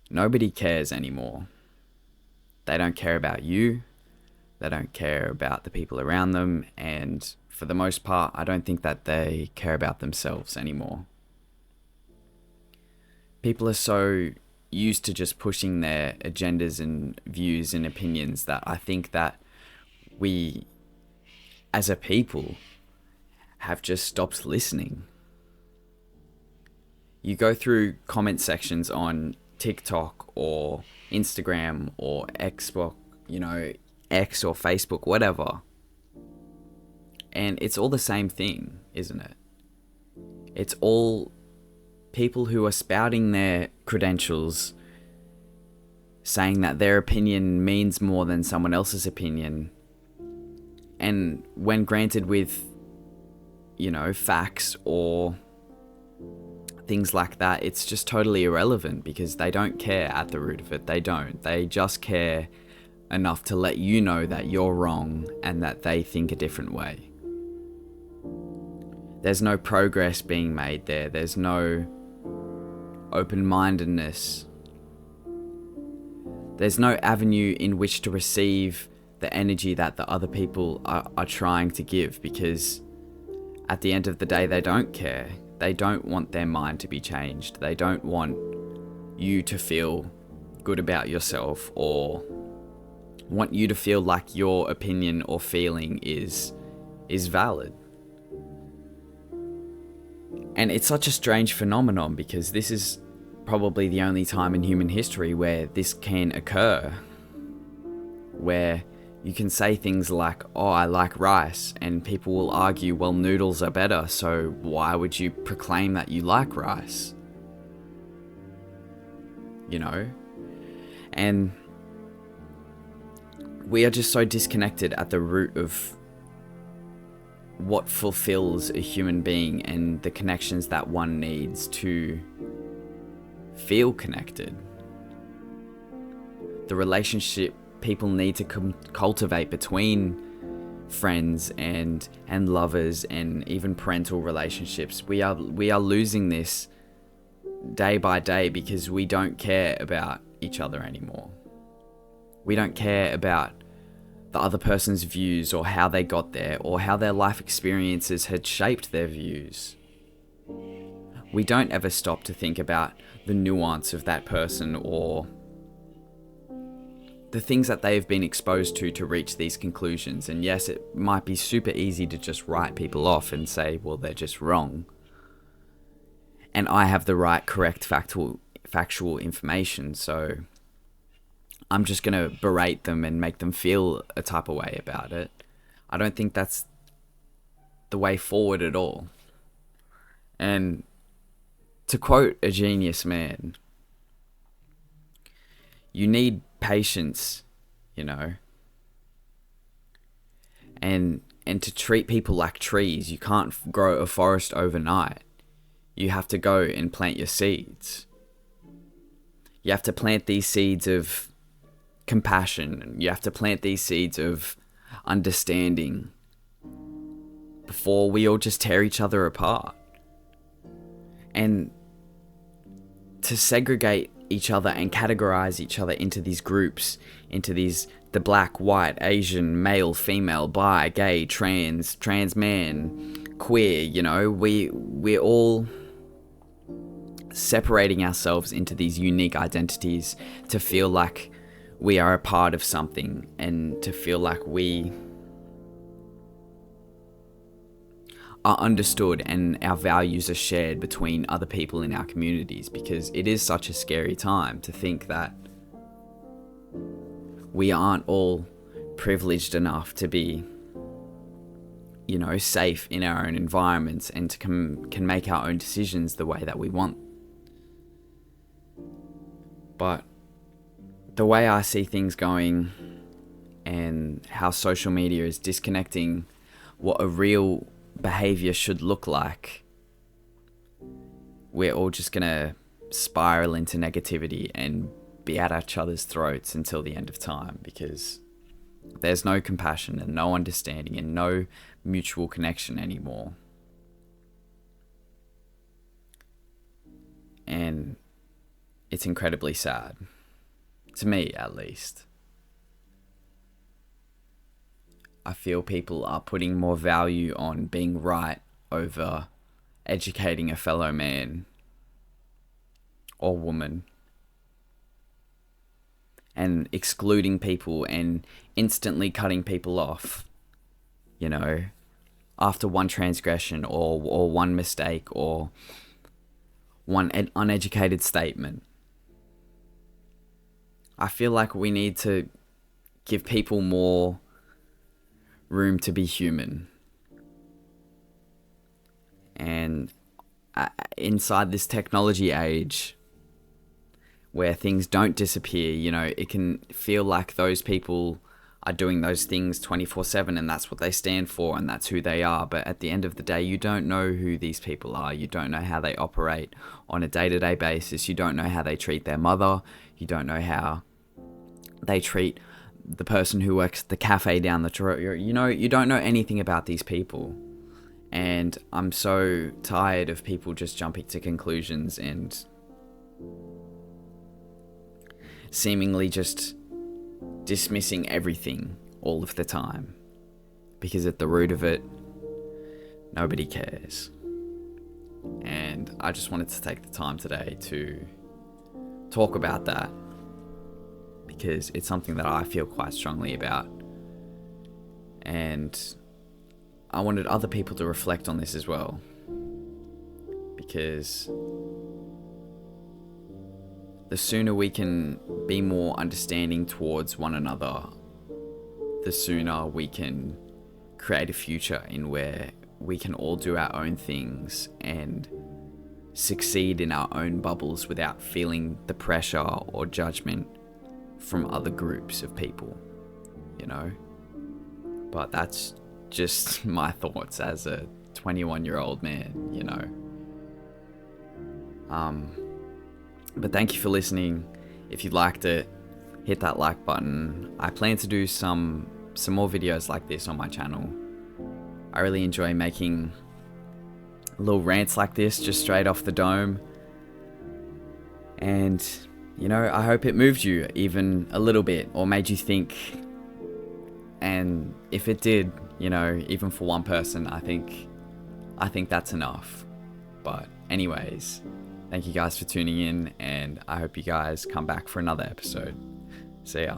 Nobody cares anymore. They don't care about you. They don't care about the people around them. And for the most part, I don't think that they care about themselves anymore. People are so used to just pushing their agendas and views and opinions that I think that we, as a people, have just stopped listening. You go through comment sections on TikTok or Instagram or Xbox, X or Facebook, whatever. And it's all the same thing, isn't it? It's all people who are spouting their credentials, saying that their opinion means more than someone else's opinion. And when granted with, facts or things like that, it's just totally irrelevant because they don't care at the root of it. They don't. They just care enough to let you know that you're wrong and that they think a different way. There's no progress being made there. There's no open-mindedness. There's no avenue in which to receive the energy that the other people are trying to give, because at the end of the day, they don't care. They don't want their mind to be changed. They don't want you to feel good about yourself or want you to feel like your opinion or feeling is valid. And it's such a strange phenomenon because this is probably the only time in human history where this can occur, where you can say things like, oh, I like rice, and people will argue, well, noodles are better, so why would you proclaim that you like rice? And we are just so disconnected at the root of what fulfills a human being and the connections that one needs to feel connected. The relationship people need to cultivate between friends and lovers and even parental relationships. We are losing this day by day because we don't care about each other anymore. We don't care about the other person's views or how they got there or how their life experiences had shaped their views. We don't ever stop to think about the nuance of that person or the things that they've been exposed to reach these conclusions. And yes, it might be super easy to just write people off and say, well, they're just wrong. And I have the right, correct, factual information, so I'm just going to berate them and make them feel a type of way about it. I don't think that's the way forward at all. And to quote a genius man, you need patience, and to treat people like trees. You can't grow a forest overnight. You have to go and plant your seeds. You have to plant these seeds of compassion. You have to plant these seeds of understanding before we all just tear each other apart. And to segregate each other and categorize each other into these groups, into the black, white, Asian, male, female, bi, gay, trans man, queer, we're all separating ourselves into these unique identities to feel like we are a part of something and to feel like we are understood and our values are shared between other people in our communities, because it is such a scary time to think that we aren't all privileged enough to be, safe in our own environments and to can make our own decisions the way that we want. But the way I see things going and how social media is disconnecting what a real behavior should look like, we're all just gonna spiral into negativity and be at each other's throats until the end of time, because there's no compassion and no understanding and no mutual connection anymore. And it's incredibly sad. To me, at least. I feel people are putting more value on being right over educating a fellow man or woman, and excluding people and instantly cutting people off, you know, after one transgression or one mistake or one uneducated statement. I feel like we need to give people more room to be human. And inside this technology age where things don't disappear, you know, it can feel like those people are doing those things 24/7 and that's what they stand for and that's who they are. But at the end of the day, you don't know who these people are. You don't know how they operate on a day-to-day basis. You don't know how they treat their mother. You don't know how they treat the person who works at the cafe down the road. You know, you don't know anything about these people. And I'm so tired of people just jumping to conclusions and seemingly just dismissing everything all of the time. Because at the root of it, nobody cares. And I just wanted to take the time today to talk about that, because it's something that I feel quite strongly about. And I wanted other people to reflect on this as well, because the sooner we can be more understanding towards one another, the sooner we can create a future in where we can all do our own things and succeed in our own bubbles without feeling the pressure or judgment from other groups of people, you know? But that's just my thoughts as a 21-year-old man, you know? But thank you for listening. If you liked it, hit that like button. I plan to do some more videos like this on my channel. I really enjoy making little rants like this just straight off the dome. And, you know, I hope it moved you even a little bit or made you think. And if it did, you know, even for one person, I think that's enough. But anyways, thank you guys for tuning in, and I hope you guys come back for another episode. See ya.